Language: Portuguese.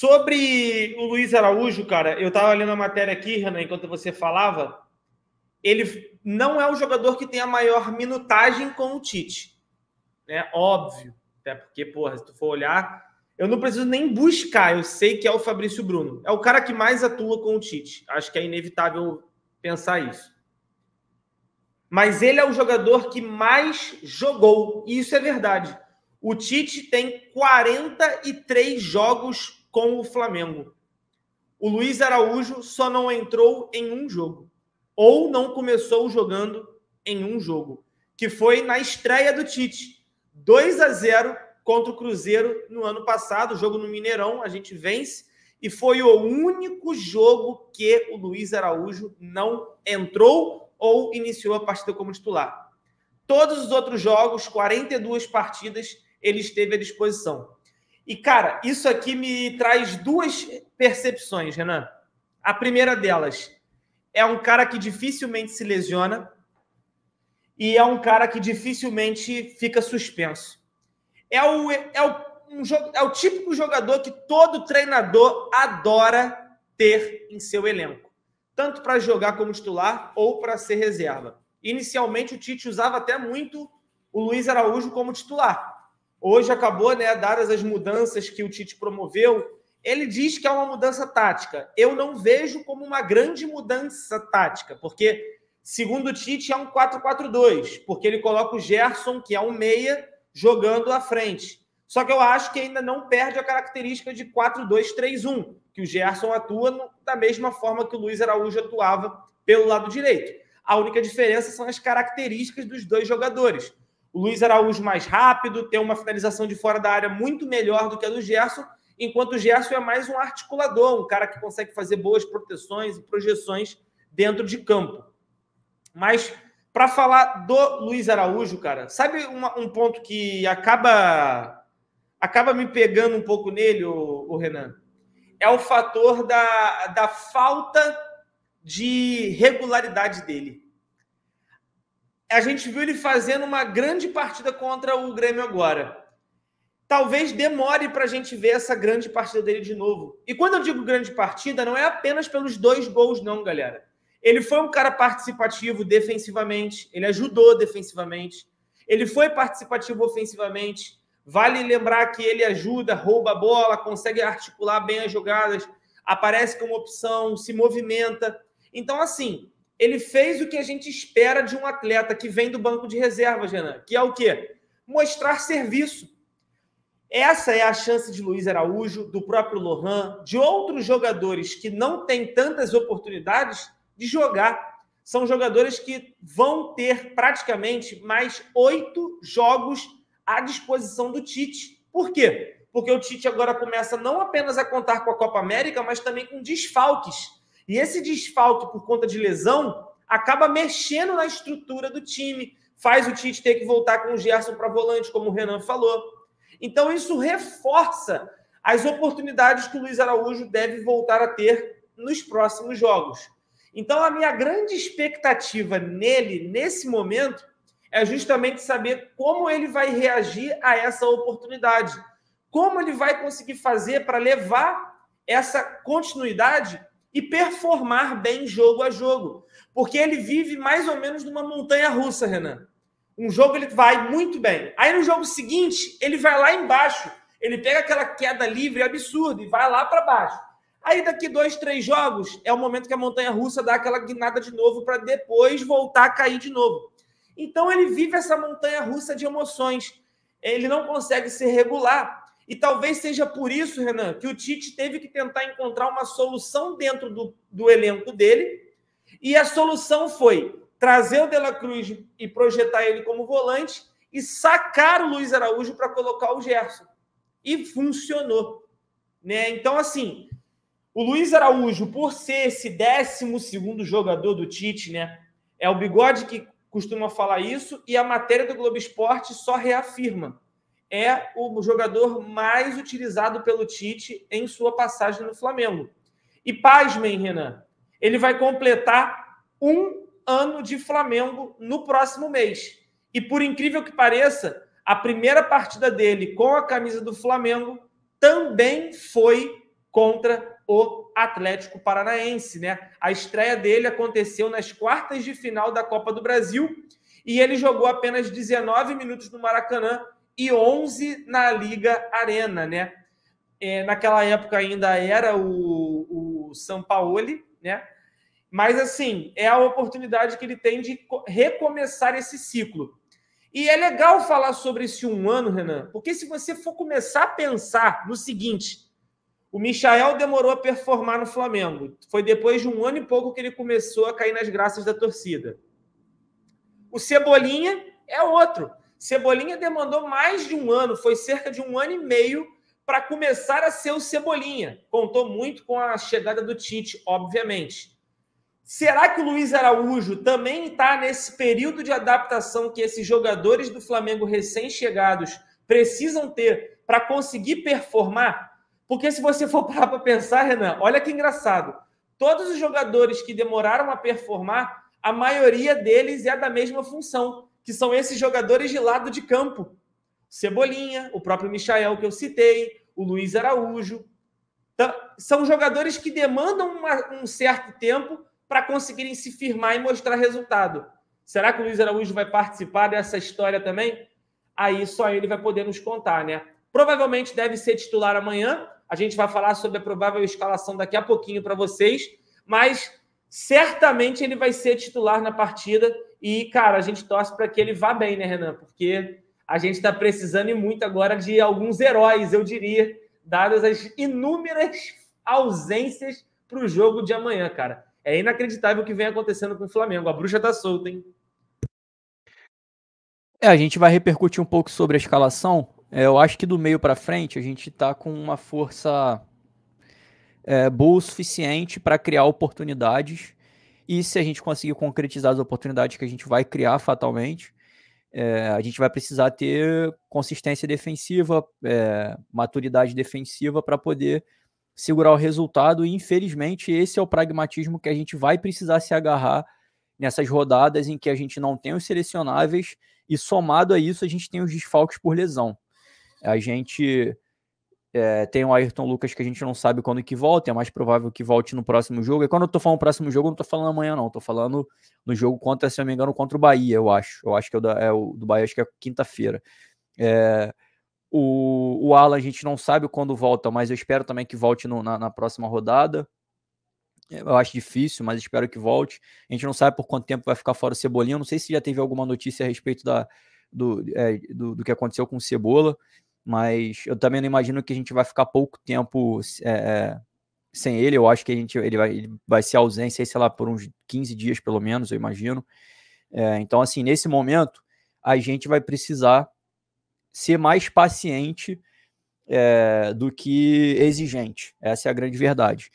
Sobre o Luiz Araújo, cara, eu estava lendo a matéria aqui, Renan, enquanto você falava. Ele não é o jogador que tem a maior minutagem com o Tite, né? Óbvio, até porque, porra, se tu for olhar, eu não preciso nem buscar, eu sei que é o Fabrício Bruno. É o cara que mais atua com o Tite. Acho que é inevitável pensar isso. Mas ele é o jogador que mais jogou, e isso é verdade. O Tite tem 43 jogos com o Flamengo. O Luiz Araújo só não entrou em um jogo. Ou não começou jogando em um jogo. Que foi na estreia do Tite. 2-0 contra o Cruzeiro no ano passado. Jogo no Mineirão, a gente vence. E foi o único jogo que o Luiz Araújo não entrou ou iniciou a partida como titular. Todos os outros jogos, 42 partidas, ele esteve à disposição. E, cara, isso aqui me traz duas percepções, Renan. A primeira delas, é um cara que dificilmente se lesiona e é um cara que dificilmente fica suspenso. É o típico jogador que todo treinador adora ter em seu elenco. Tanto para jogar como titular ou para ser reserva. Inicialmente, o Tite usava até muito o Luiz Araújo como titular. Hoje acabou, né, dadas as mudanças que o Tite promoveu, ele diz que é uma mudança tática. Eu não vejo como uma grande mudança tática, porque, segundo o Tite, é um 4-4-2, porque ele coloca o Gerson, que é um meia, jogando à frente. Só que eu acho que ainda não perde a característica de 4-2-3-1, que o Gerson atua da mesma forma que o Luiz Araújo atuava pelo lado direito. A única diferença são as características dos dois jogadores. O Luiz Araújo mais rápido, tem uma finalização de fora da área muito melhor do que a do Gerson, enquanto o Gerson é mais um articulador, um cara que consegue fazer boas proteções e projeções dentro de campo. Mas, para falar do Luiz Araújo, cara, sabe um ponto que acaba me pegando um pouco nele, o Renan? É o fator da falta de regularidade dele. A gente viu ele fazendo uma grande partida contra o Grêmio agora. Talvez demore para a gente ver essa grande partida dele de novo. E quando eu digo grande partida, não é apenas pelos 2 gols, não, galera. Ele foi um cara participativo defensivamente, ele ajudou defensivamente, ele foi participativo ofensivamente. Vale lembrar que ele ajuda, rouba a bola, consegue articular bem as jogadas, aparece como opção, se movimenta. Então, assim, ele fez o que a gente espera de um atleta que vem do banco de reservas, Renan, que é o quê? Mostrar serviço. Essa é a chance de Luiz Araújo, do próprio Lohan, de outros jogadores que não têm tantas oportunidades de jogar. São jogadores que vão ter praticamente mais 8 jogos à disposição do Tite. Por quê? Porque o Tite agora começa não apenas a contar com a Copa América, mas também com desfalques. E esse desfalque por conta de lesão acaba mexendo na estrutura do time, faz o Tite ter que voltar com o Gerson para volante, como o Renan falou. Então isso reforça as oportunidades que o Luiz Araújo deve voltar a ter nos próximos jogos. Então a minha grande expectativa nele, nesse momento, é justamente saber como ele vai reagir a essa oportunidade. Como ele vai conseguir fazer para levar essa continuidade e performar bem jogo a jogo. Porque ele vive mais ou menos numa montanha-russa, Renan. Um jogo ele vai muito bem. Aí no jogo seguinte, ele vai lá embaixo. Ele pega aquela queda livre absurda e vai lá para baixo. Aí daqui 2, 3 jogos, é o momento que a montanha-russa dá aquela guinada de novo para depois voltar a cair de novo. Então ele vive essa montanha-russa de emoções. Ele não consegue ser regular. E talvez seja por isso, Renan, que o Tite teve que tentar encontrar uma solução dentro do elenco dele. E a solução foi trazer o De La Cruz e projetar ele como volante e sacar o Luiz Araújo para colocar o Gerson. E funcionou. Né? Então, assim, o Luiz Araújo, por ser esse 12º jogador do Tite, né, é o Bigode que costuma falar isso, e a matéria do Globo Esporte só reafirma. É o jogador mais utilizado pelo Tite em sua passagem no Flamengo. E pasmem, Renan, ele vai completar 1 ano de Flamengo no próximo mês. E por incrível que pareça, a primeira partida dele com a camisa do Flamengo também foi contra o Atlético Paranaense, né? A estreia dele aconteceu nas quartas de final da Copa do Brasil e ele jogou apenas 19 minutos no Maracanã e 11 na Liga Arena, né? Naquela época ainda era o Sampaoli, né? Mas, assim, é a oportunidade que ele tem de recomeçar esse ciclo. E é legal falar sobre esse 1 ano, Renan, porque se você for começar a pensar no seguinte, o Michael demorou a performar no Flamengo. Foi depois de 1 ano e pouco que ele começou a cair nas graças da torcida. O Cebolinha é outro. Cebolinha demandou mais de 1 ano, foi cerca de 1 ano e meio para começar a ser o Cebolinha. Contou muito com a chegada do Tite, obviamente. Será que o Luiz Araújo também está nesse período de adaptação que esses jogadores do Flamengo recém-chegados precisam ter para conseguir performar? Porque se você for parar para pensar, Renan, olha que engraçado. Todos os jogadores que demoraram a performar, a maioria deles é da mesma função, que são esses jogadores de lado de campo. Cebolinha, o próprio Michael que eu citei, o Luiz Araújo. Então, são jogadores que demandam um certo tempo para conseguirem se firmar e mostrar resultado. Será que o Luiz Araújo vai participar dessa história também? Aí só ele vai poder nos contar, né? Provavelmente deve ser titular amanhã. A gente vai falar sobre a provável escalação daqui a pouquinho para vocês, mas certamente ele vai ser titular na partida e, cara, a gente torce para que ele vá bem, né, Renan? Porque a gente está precisando e muito agora de alguns heróis, eu diria, dadas as inúmeras ausências para o jogo de amanhã, cara. É inacreditável o que vem acontecendo com o Flamengo. A bruxa tá solta, hein? A gente vai repercutir um pouco sobre a escalação. Eu acho que do meio para frente a gente tá com uma força boa o suficiente para criar oportunidades. E se a gente conseguir concretizar as oportunidades que a gente vai criar fatalmente, a gente vai precisar ter consistência defensiva, maturidade defensiva para poder segurar o resultado. E infelizmente esse é o pragmatismo que a gente vai precisar se agarrar nessas rodadas em que a gente não tem os selecionáveis e somado a isso a gente tem os desfalques por lesão. A gente tem o Ayrton Lucas que a gente não sabe quando que volta, é mais provável que volte no próximo jogo. E quando eu tô falando próximo jogo, eu não tô falando amanhã não, tô falando no jogo contra, se eu não me engano, contra o Bahia, eu acho que o do Bahia, acho que é quinta-feira. O Alan a gente não sabe quando volta, mas eu espero também que volte na próxima rodada. Eu acho difícil, mas espero que volte. A gente não sabe por quanto tempo vai ficar fora o Cebolinha. Eu não sei se já teve alguma notícia a respeito do que aconteceu com o Cebola, mas eu também não imagino que a gente vai ficar pouco tempo sem ele. Eu acho que ele vai ser ausência, sei lá, por uns 15 dias pelo menos, eu imagino. Então, assim, nesse momento, a gente vai precisar ser mais paciente do que exigente. Essa é a grande verdade.